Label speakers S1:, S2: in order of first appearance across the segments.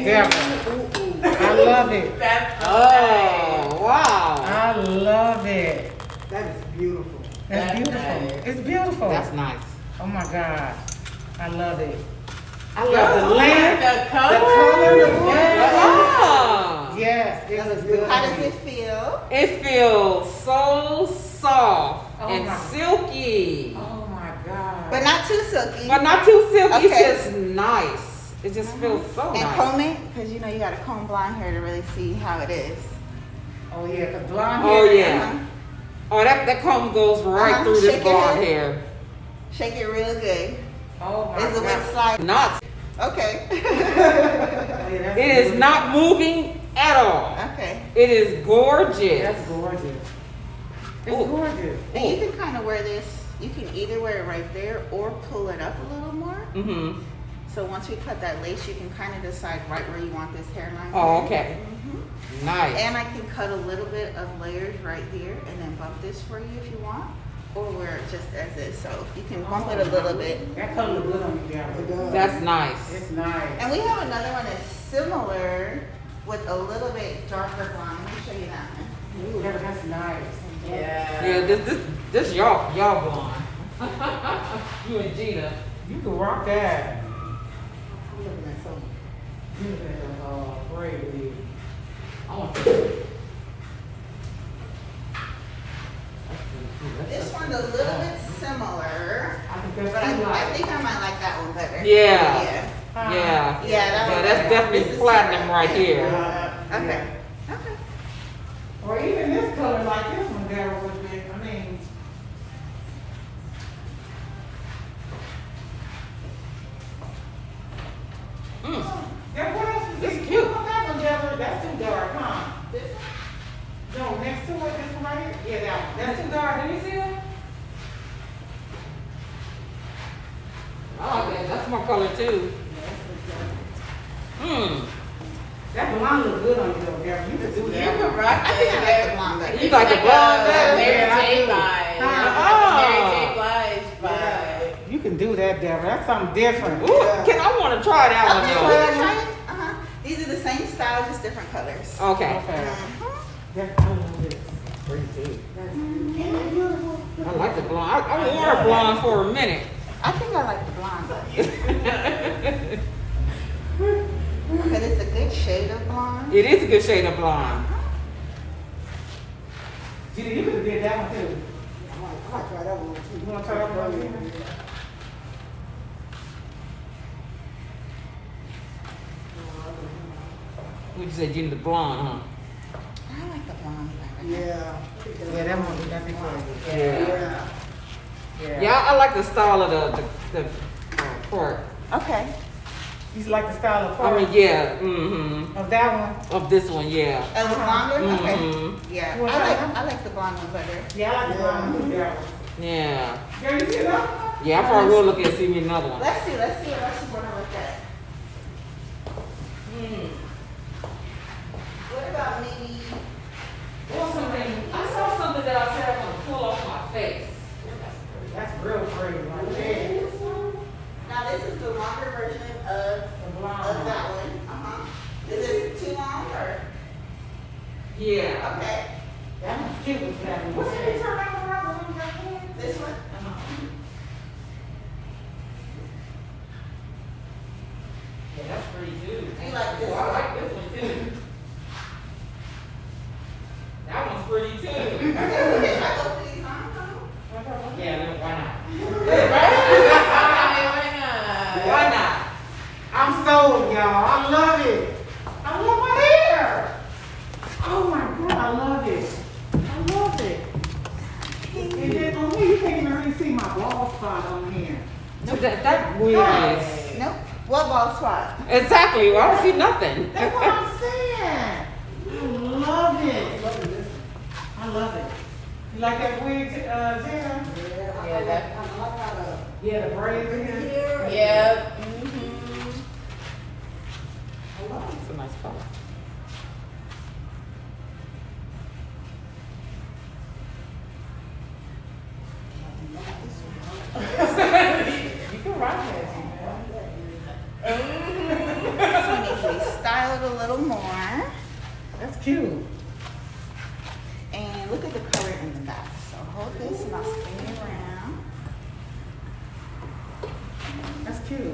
S1: Deborah. I love it.
S2: That's
S3: Oh, wow.
S1: I love it.
S4: That is beautiful.
S1: That's beautiful.
S2: nice.
S1: It's beautiful.
S3: That's nice.
S1: Oh my God. I love it. I
S2: Oh,
S1: love the length,
S2: the color.
S1: the color, the
S3: Oh.
S1: Yes, it was good.
S5: How does it feel?
S3: It feels so soft
S1: Oh
S3: and
S1: my.
S3: silky.
S1: Oh my God.
S5: But not too silky.
S3: But not too silky.
S5: Okay.
S3: It's just nice. It just feels so
S5: And
S3: nice.
S5: comb it, because you know you gotta comb blonde hair to really see how it is.
S1: Oh yeah, the blonde
S3: Oh,
S1: hair.
S3: yeah.
S5: Uh-huh.
S3: Oh, that comb goes right
S5: Uh-huh.
S3: through this
S5: Shake your
S3: blonde
S5: head.
S3: hair.
S5: Shake it real good.
S1: Oh my
S5: Is the wig
S1: God.
S5: slide?
S3: Not.
S5: Okay.
S1: Oh, yeah, that's
S3: It is
S1: good.
S3: not moving at all.
S5: Okay.
S3: It is gorgeous.
S1: That's gorgeous. It's
S3: Ooh.
S1: gorgeous.
S5: And you can kind of wear this, you can either wear it right there or pull it up a little more.
S3: Mm-hmm.
S5: So once we cut that lace, you can kind of decide right where you want this hairline.
S3: Oh, okay.
S5: Mhm.
S3: Nice.
S5: And I can cut a little bit of layers right here and then bump this for you if you want. Or wear it just as is. So you can bump it a little bit.
S1: That color look good on you, Deborah.
S4: It does.
S3: That's nice.
S1: It's nice.
S5: And we have another one that's similar with a little bit darker blonde. Let me show you that one.
S1: Ooh, that's nice.
S2: Yeah.
S3: Yeah, this y'all blonde. You and Gina.
S1: You can rock that.
S5: I'm looking at some.
S1: You can braid wig.
S3: I want to.
S5: This one's a little bit similar,
S1: I think that's
S5: but
S1: too
S5: I
S1: light.
S5: think I might like that one better.
S3: Yeah.
S5: Yeah.
S3: Yeah.
S5: Yeah, that one
S3: that's
S5: better.
S3: definitely
S5: This is
S3: platinum
S5: super.
S3: right here.
S5: Okay. Okay.
S1: Or even this color like this one, Deborah, would be, I mean.
S3: Mm.
S1: Deborah, what else is
S3: That's
S1: this?
S3: cute.
S1: What about that one, Deborah? That's too dark, huh?
S5: This one?
S1: No, next to it, this one right here? Yeah, that one. That's too dark. Did you see that?
S3: Oh, yeah, that's my color too. Hmm.
S1: That blonde look good on you though, Deborah. You could do
S2: You
S1: that.
S2: can rock
S5: I think I like the
S2: that.
S5: blonde better.
S3: You like the blonde better?
S2: Mary
S1: Yeah, I
S2: J.
S1: do.
S2: Blige.
S3: Oh.
S2: Mary J. Blige vibe.
S1: You can do that, Deborah. That's something different.
S3: Ooh, I want to try that
S5: Okay,
S3: one
S5: we
S3: though.
S5: can try it. Uh-huh. These are the same style, just different colors.
S3: Okay.
S1: Okay.
S5: Mhm.
S1: That, I love this.
S3: Pretty good.
S1: Isn't it beautiful?
S3: I like the blonde. I wore a blonde for a minute.
S5: I think I like the blonde better. Because it's a good shade of blonde.
S3: It is a good shade of blonde.
S1: Gina, you could have did that one too.
S4: I might try that one too.
S1: You want to try that one, Gina?
S3: Would you say Gina the blonde, huh?
S5: I like the blonde better.
S4: Yeah.
S1: Yeah, that one would nothing for you.
S3: Yeah.
S1: Yeah.
S3: Yeah, I like the style of the part.
S5: Okay.
S1: You like the style of
S3: I
S1: part
S3: mean, yeah. Mm-hmm.
S1: of that one?
S3: Of this one, yeah.
S5: Oh, the blonde one? Okay.
S3: Mhm.
S5: Yeah.
S1: You wanna try that?
S5: I like the blonde one better.
S1: Yeah, I like the blonde one too, Deborah.
S3: Yeah.
S1: Girl, you see that one?
S3: Yeah, I probably will look and see me another one.
S5: Let's see what else you want to look at.
S3: Hmm.
S5: What about maybe,
S3: Or something. I saw something that I said I want to pull off my face.
S1: That's real pretty, like that.
S5: now this is the longer version of
S1: The blonde.
S5: that one. Uh-huh. Is it too long or?
S3: Yeah.
S5: Okay.
S1: That one's cute with that one. What's the turn around the one right here?
S5: This one?
S3: Yeah, that's pretty too.
S5: Do you like this
S3: Oh, I
S5: one?
S3: like this one too. That one's pretty too.
S5: Okay, we can try both of these on.
S3: Yeah, then why not?
S2: Why not?
S3: Why not?
S1: I'm sold, y'all. I love it. I love my hair. Oh my God, I love it. I love it. And then on here, you can't even really see my bald spot on here.
S3: No, that wig is.
S5: Nope. What ball spot?
S3: Exactly. Well, I don't see nothing.
S1: That's what I'm saying. I love it. I love it. You like that wig, Gina?
S4: Yeah,
S2: that-
S4: I like how the
S1: Yeah, the braids in here.
S2: Yep.
S3: It's a nice color. You can rock that.
S5: This one needs to be styled it a little more.
S1: That's cute.
S5: And look at the color in the back. So hold this and I'll spin it around.
S1: That's cute.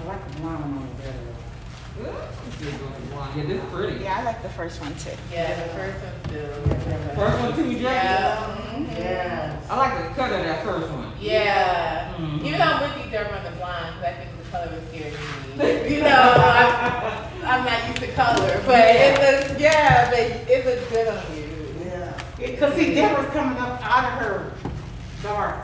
S1: I like the blonde one better.
S3: Yeah, this is pretty.
S5: Yeah, I like the first one too.
S2: Yeah, the first one too.
S3: First one too, you
S2: Yeah.
S1: Yes.
S3: I like the cut of that first one.
S2: Yeah.
S3: Mhm.
S2: Even though I'm with you there on the blonde, because I think the color was scaring me. You know, I'm not used to color, but it looks, but it looks good on you.
S4: Yeah.
S1: Because see, Deborah's coming up out of her dark.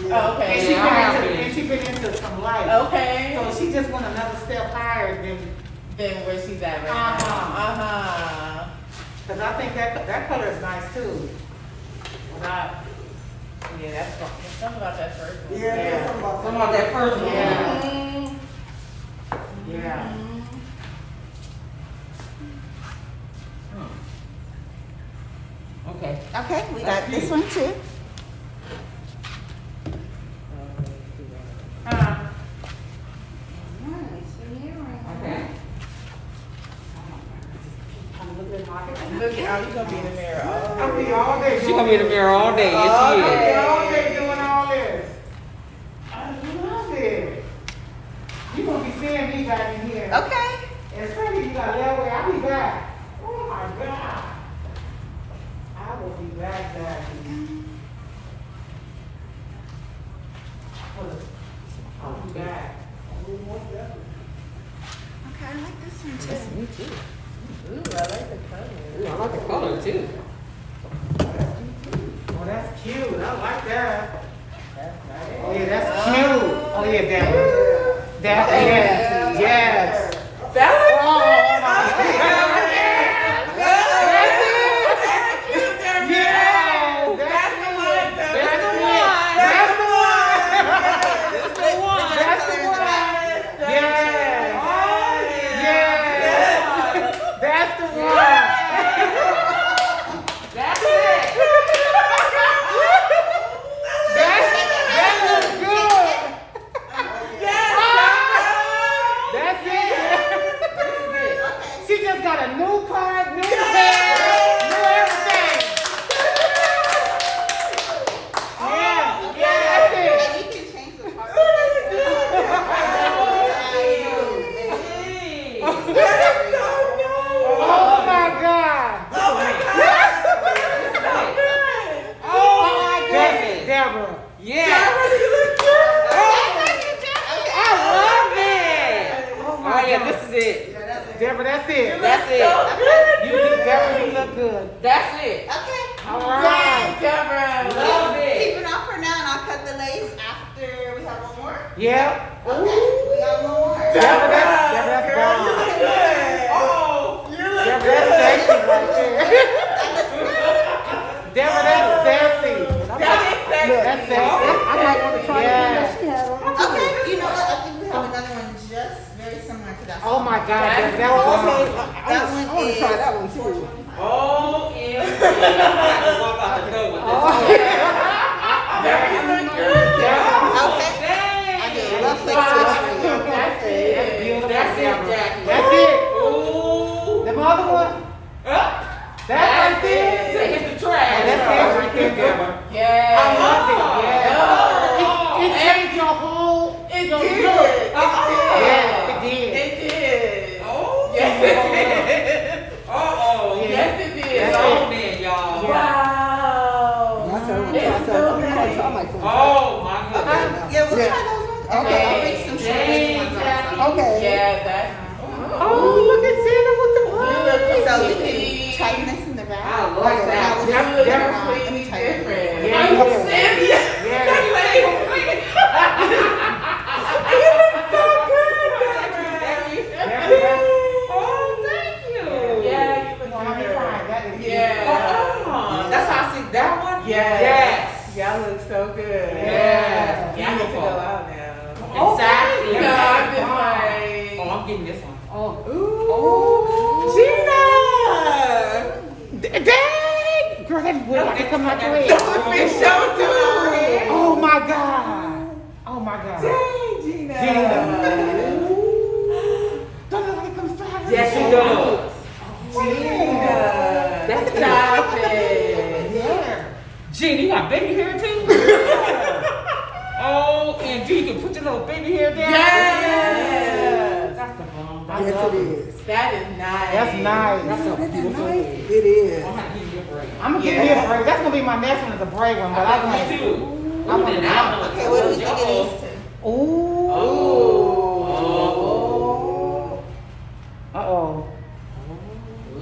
S2: Oh, okay.
S1: And she been into some light.
S2: Okay.
S1: So she just went another step higher than,
S2: Then where she's at right
S1: Uh-huh.
S2: now.
S1: because I think that color is nice too.
S2: Yeah, that's something about that first one.
S4: Yeah, there's something about
S3: Some of that first one.
S1: Yeah.
S2: Mhm.
S1: Yeah.
S3: Okay.
S5: Okay, we
S3: That's
S5: got this
S3: cute.
S5: one too.
S3: Okay.
S1: I'm looking at my
S2: Look at, you gonna be in the mirror.
S1: I'll be all day.
S3: She gonna be in the mirror all day. Yes,
S1: I'll
S3: she
S1: be
S3: is.
S1: all day doing all this. I love it. You gonna be seeing me back in here.
S5: Okay.
S1: Especially you got that way. I'll be back. Oh my God. I will be back. I'll be back.
S5: Okay, I like this one too.
S3: Me too.
S2: Ooh, I like the color.
S3: Ooh, I like the color too.
S1: Oh, that's cute. I like that.
S2: That's nice.
S1: Oh yeah, that's cute. Oh yeah, yes.
S2: That was
S1: got a new card, new hair, new everything. That's it.
S5: And you can change the part.
S1: Oh my God. Oh my God. Deborah.
S3: Yeah. Oh yeah, this is it.
S1: Deborah, that's it.
S3: That's it.
S1: You do, Deborah, you look good.
S3: That's it.
S5: Okay.
S1: All right.
S2: Deborah.
S3: Love
S5: Keep
S3: it.
S5: it on for now, and I'll cut the lace after we have one more.
S1: Yep.
S5: Okay, we got one more.
S1: Deborah, that's gone.
S2: Oh, you look
S1: Deborah, that's sexy right there. Deborah, that's sexy. That's sexy.
S4: I might want to try
S1: Yes.
S4: that she had on.
S5: Okay, you know what? I think we have another one just very similar to that.
S1: Oh my God, that was
S4: Okay,
S1: gone.
S5: That one
S4: I want to
S5: is
S4: try that one too.
S3: Oh, yeah. I can walk out the door with this.
S2: You look good.
S5: Okay. I did a rough flick switch for you.
S2: That's it.
S1: That's beautiful.
S3: That's it,
S1: Deborah.
S3: Jackie.
S1: That's it.
S3: Ooh.
S1: The other one? That's right there.
S3: To hit the trash.
S1: Oh, that's it right there, Deborah.
S2: Yeah.
S1: I love it. Yes.
S2: Oh,
S1: It changed your whole
S2: It
S1: your
S2: did.
S1: look.
S2: It
S1: Yes, it did.
S2: did. It did.
S3: Oh.
S2: Yes, it did.
S3: Uh-oh.
S2: Yes, it did.
S3: It's on then, y'all.
S2: Wow.
S4: That's her.
S2: It's so
S4: I'm
S2: nice.
S4: try my phone.
S3: Oh, my goodness.
S5: Yeah, we'll
S4: Yeah.
S5: try those ones.
S4: Okay.
S5: I'll make some short
S3: Dang,
S5: ones
S3: Jackie.
S5: also.
S4: Okay.
S2: Yeah, that's.
S1: Oh, look at Santa with the
S2: You
S1: hood.
S2: look
S5: So we
S2: completely-
S5: can tighten this in the back.
S3: I love
S5: Like
S3: that.
S5: we'll
S2: You
S5: just
S2: look
S5: get around
S2: completely
S5: and tighten it.
S2: different.
S1: Yeah,
S2: Are you
S1: you look-
S2: serious?
S1: Yes.
S2: You look so good, Deborah.
S3: Oh, thank you.
S2: Yeah, you look
S1: Well, I'm
S2: good.
S1: fine. That is
S2: Yeah.
S3: That's how I see that one?
S2: Yes.
S3: Yes.
S2: Y'all look so good.
S3: Yes.
S2: You need to
S3: Beautiful.
S2: go out now.
S3: Exactly.
S2: No, I'm just
S3: Oh,
S2: like.
S3: I'm getting this one.
S1: Oh.
S2: Gina!
S1: Dang! Girl, that wig, they come out your head.
S2: Big show to her.
S1: Oh my God. Oh my God.
S2: Dang, Gina.
S1: Gina. Don't let it come straight out.
S3: Yes, she does.
S2: Gina.
S3: That's
S2: Stop it.
S1: Yeah.
S3: Gina, you got baby hair too? Oh, and G, you can put your little baby hair down.
S2: Yes.
S3: That's the bomb.
S1: I
S4: Yes,
S1: love
S4: it
S1: it.
S4: is.
S2: That is nice.
S1: That's nice.
S3: That's so beautiful.
S4: It is.
S3: I'm gonna give you a break.
S1: I'm gonna give me a braid. That's gonna be my next one is a braid one, but I want
S3: Me too.
S1: I want
S3: Then
S1: the
S3: I want
S5: Okay, what do we think it
S3: yours.
S5: is to?
S1: Ooh.
S3: Oh.
S1: Uh-oh.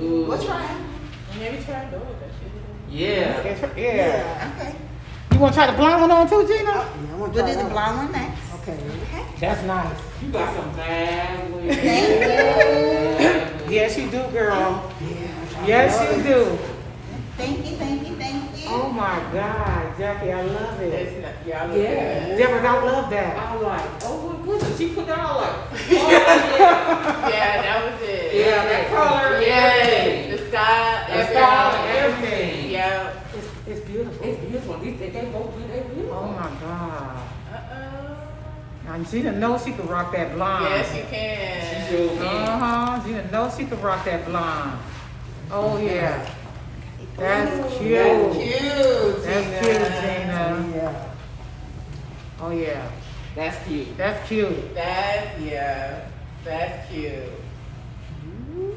S3: Ooh.
S5: We'll try.
S2: Maybe try to do it. That shit.
S3: Yeah.
S1: Yeah.
S5: Okay.
S1: You wanna try the blonde one on too, Gina?
S4: Yeah, I want to
S5: We'll
S4: try
S5: do the
S4: that.
S5: blonde one next.
S4: Okay.
S5: Okay.
S1: That's nice.
S3: You got some bad wigs.
S5: Thank you.
S1: Yes, you do, girl.
S4: Yeah.
S1: Yes, you do.
S5: Thank you, thank you, thank you.
S1: Oh my God, Jackie, I love it.
S2: It's not, y'all look
S3: Yeah.
S2: good.
S1: Deborah, I love that.
S3: I'm like, oh, what was it? She put that on like, oh yeah.
S2: Yeah, that was it.
S3: Yeah, that color.
S2: Yes,
S3: everything.
S2: the style,
S3: The
S2: everything.
S3: style and everything.
S2: Yeah.
S1: It's beautiful.
S3: It's beautiful. They both do they beautiful.
S1: Oh my God.
S2: Uh-oh.
S1: And Gina knows she could rock that blonde.
S2: Yes, you can.
S3: She sure can.
S1: Uh-huh. Gina knows she could rock that blonde. Oh yeah. That's cute.
S2: That's cute,
S1: That's
S2: Gina.
S1: cute, Gina.
S4: Yeah.
S1: Oh yeah.
S3: That's cute.
S1: That's cute.
S2: That's cute.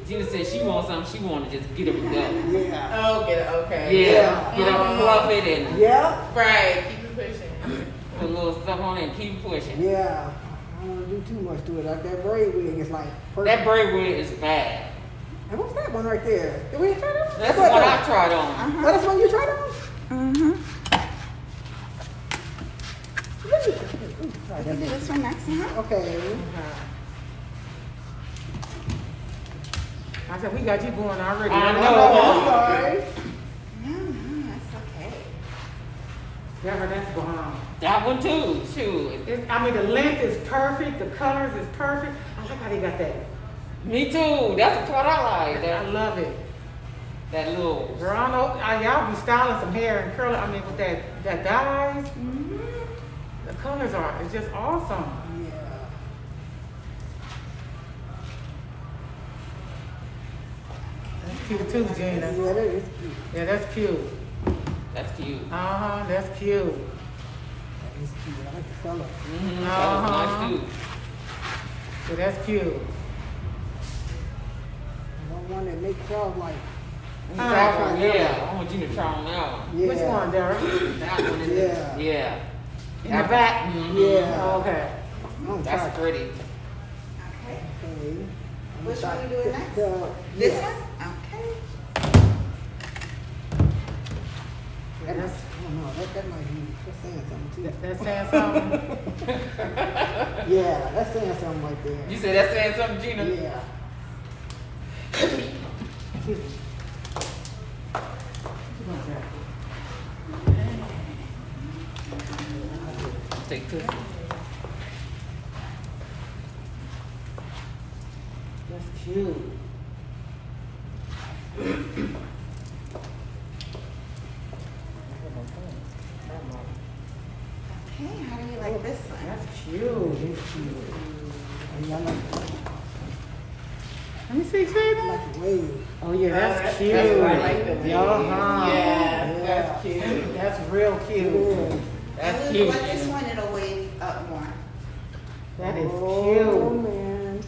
S3: Gina said she wants something. She want to just get up and go.
S4: Yeah.
S2: Oh, get it, okay.
S3: Yeah. Get up,
S2: Mhm.
S3: fluff it, and
S4: Yeah.
S2: Right, keep it pushing.
S3: put a little stuff on it and keep pushing.
S4: Yeah. I don't want to do too much to it. Like that braid wig is like perfect.
S3: That braid wig is bad.
S4: And what's that one right there? Did we try that?
S3: That's the one I tried on.
S4: Oh, that's the one you tried on?
S5: Mm-hmm.
S4: Let me try
S5: We can do
S4: that.
S5: this one next.
S4: Okay.
S1: I said, we got you going already.
S3: I
S4: Oh,
S3: know.
S4: I'm sorry.
S5: No, that's okay.
S1: Deborah, that's bomb.
S3: That one too. Shoot.
S1: I mean, the length is perfect. The colors is perfect. I like how they got that.
S3: Me too. That's the part I like.
S1: I
S3: That
S1: love it.
S3: that little.
S1: Girl, I know y'all be styling some hair and curling. I mean, with that dyes, the colors are. It's just awesome.
S4: Yeah.
S1: That's cute too, Gina.
S4: Yeah, that is cute.
S1: Yeah, that's cute.
S3: That's cute.
S1: That's cute.
S4: That is cute. I like the color.
S3: Mm-hmm. That was nice too.
S1: Yeah, that's cute.
S4: I want one that makes y'all like,
S3: That one, yeah. I want you to try on that one.
S4: yeah.
S1: Which one, Derek?
S3: That one is
S4: Yeah.
S3: yeah.
S1: In the back?
S3: Mhm.
S4: Yeah.
S1: Oh, okay.
S4: I'm gonna
S3: That's
S4: try.
S3: pretty.
S5: Okay.
S4: Okay. I'm
S5: Which
S4: gonna
S5: one
S4: try
S5: you doing next?
S4: This
S5: This
S4: one?
S5: one? Okay.
S1: Yeah, that's
S4: I don't know. That might be that's saying something too.
S1: that's saying something.
S4: Yeah, that's saying something right there.
S3: You said that's saying something, Gina?
S4: Yeah.
S1: Excuse me.
S3: Take this.
S1: That's cute.
S5: Okay, how do you like this one?
S1: That's cute.
S4: It's cute. And I like
S1: Let me see, Gina.
S4: the wave.
S1: Oh yeah, that's cute.
S2: That's what I like the way.
S1: Uh-huh.
S2: Yeah, that's cute.
S1: That's real cute.
S4: Yeah.
S3: That's
S5: If you
S3: cute.
S5: like this one, it'll wave up more.
S1: That is
S4: Oh,
S1: cute.
S4: man.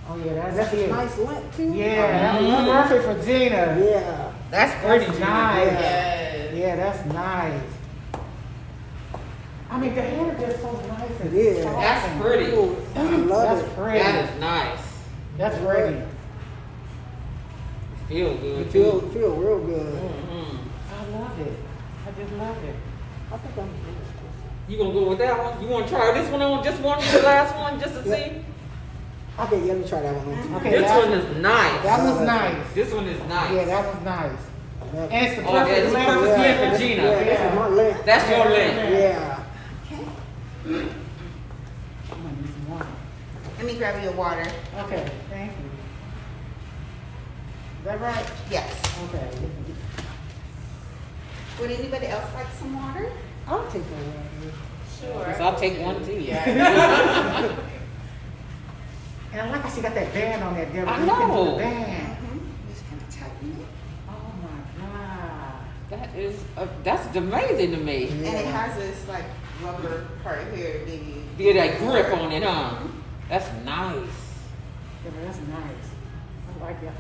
S1: Oh yeah, that's
S4: That's a
S1: cute.
S4: nice length too.
S1: Yeah, that's perfect for Gina.
S4: Yeah.
S3: That's pretty,
S1: That's
S3: Gina.
S1: nice.
S2: Yes.
S1: Yeah, that's nice. I mean, the hair is just so nice and
S4: It is.
S1: soft
S3: That's
S1: and-
S3: pretty.
S4: Ooh, I love
S1: That's
S4: it.
S1: pretty.
S3: That is nice.
S1: That's pretty.
S3: Feel good.
S4: It feel real good.
S3: Mm-hmm.
S1: I love it. I just love it.
S4: I think I'm good.
S3: You gonna go with that one? You wanna try this one on? Just one, the last one, just to see?
S4: Okay, let me try that one on too.
S1: Okay,
S3: This
S1: that-
S3: one is nice.
S1: That was nice.
S3: This one is nice.
S1: Yeah, that was nice.
S4: That-
S1: And it's the
S3: Oh, yeah,
S1: perfect
S3: it's the
S1: length.
S3: perfect length for Gina.
S4: Yeah, this is my length.
S3: That's your length.
S4: Yeah.
S5: Okay.
S1: I'm gonna need some water.
S5: Let me grab you a water.
S1: Okay, thank you. Is that right?
S5: Yes.
S1: Okay.
S5: Would anybody else like some water?
S4: I'll take my water.
S2: Sure.
S3: Yes, I'll take one too.
S2: Yeah.
S1: And I like how she got that band on that. Deborah.
S3: I
S1: You can do
S3: know.
S1: the band.
S5: Just gonna tighten it.
S1: Oh my God.
S3: That is, that's amazing to me.
S5: And it has this like rubber part here to give you.
S3: Get that grip on it, huh? That's nice.
S1: Deborah, that's nice. I like it.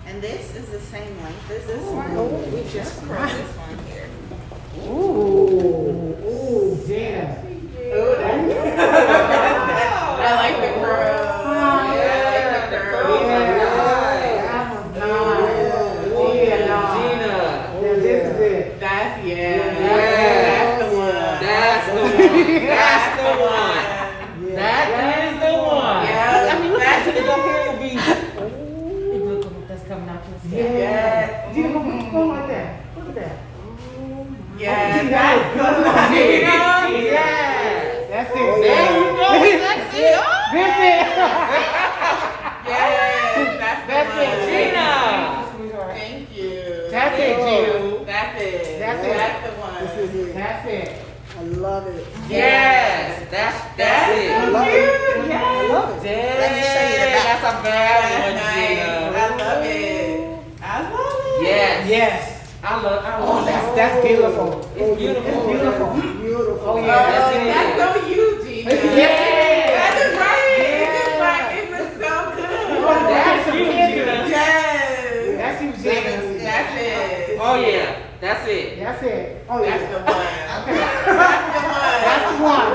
S5: And this is the same length as this one. We just curl this one here.
S1: Ooh, Gina.
S2: I like the curl. Yeah, I like the curl.
S3: Gina.
S1: This is it.
S2: That's
S3: Yes.
S2: the one.
S3: That's the one. That's the one. That is the one.
S2: Yeah.
S3: I mean, look
S2: That's
S3: at
S2: the
S3: your hair will be.
S1: That's coming out to the sky.
S2: Yeah.
S1: Gina, go like that. Look at that.
S2: Yeah,
S1: Gina,
S2: that's the one.
S3: Yes.
S1: That's it.
S3: There you go. That's it.
S1: That's it.
S2: Yes, that's the
S1: That's
S2: one.
S1: it, Gina.
S2: Thank you.
S1: That's it, Gina.
S2: That's it.
S1: That's it.
S2: That's the one.
S4: This is it.
S1: That's it.
S4: I love it.
S3: Yes. That's
S4: I
S3: it.
S4: love it. I
S2: Yes.
S4: love it.
S5: Let me show you the back.
S3: That's a bad
S2: That's
S3: one,
S2: nice.
S3: Gina.
S2: I love it. I love it.
S3: Yes.
S1: Yes.
S3: I love
S1: Oh, that's beautiful.
S3: It's beautiful.
S1: It's beautiful.
S4: Beautiful.
S1: Oh,
S2: Oh,
S1: yeah.
S3: Yes, it
S2: that's
S3: is.
S2: so you, Gina.
S1: Yes.
S2: That is right.
S1: Yeah.
S2: It's like, it looks so good.
S3: That's you, Gina.
S2: Yes.
S1: That's you, Gina.
S2: That's it.
S3: Oh yeah, that's it.
S1: That's it. Oh,
S2: That's
S1: yeah.
S2: the one. That's the one.
S1: That's the one.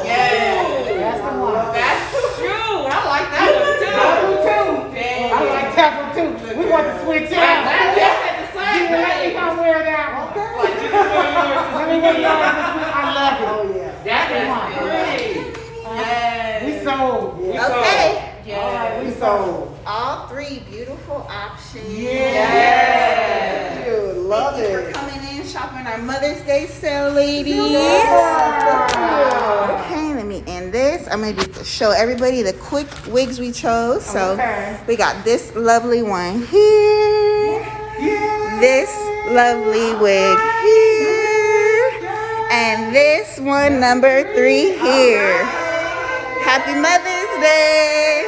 S2: Yes.
S1: That's the one.
S2: That's
S3: True. I like that one
S1: I
S3: too.
S1: do too.
S2: Dang.
S1: I like that one too. We want to switch
S3: That's
S1: out.
S3: at the same
S1: Gina, let me
S3: thing.
S1: come wear that one.
S3: Like, you can wear yours
S1: Let
S3: this
S1: me wear
S3: weekend.
S1: yours this week. I love it.
S4: Oh, yeah.
S1: That's the
S3: That's
S1: one.
S3: pretty.
S2: Yes.
S1: We sold.
S4: Yeah.
S5: Okay.
S1: All right, we
S2: Yes.
S1: sold.
S5: All three beautiful options.
S2: Yes.
S4: You love
S5: Thank you for
S4: it.
S5: coming in, shopping our Mother's Day sale, ladies.
S1: Yeah.
S5: Okay, let me end this. I'm going to show everybody the quick wigs we chose. So
S1: Okay.
S5: we got this lovely one here, this lovely wig here, and this one number 3 here. Happy Mother's Day.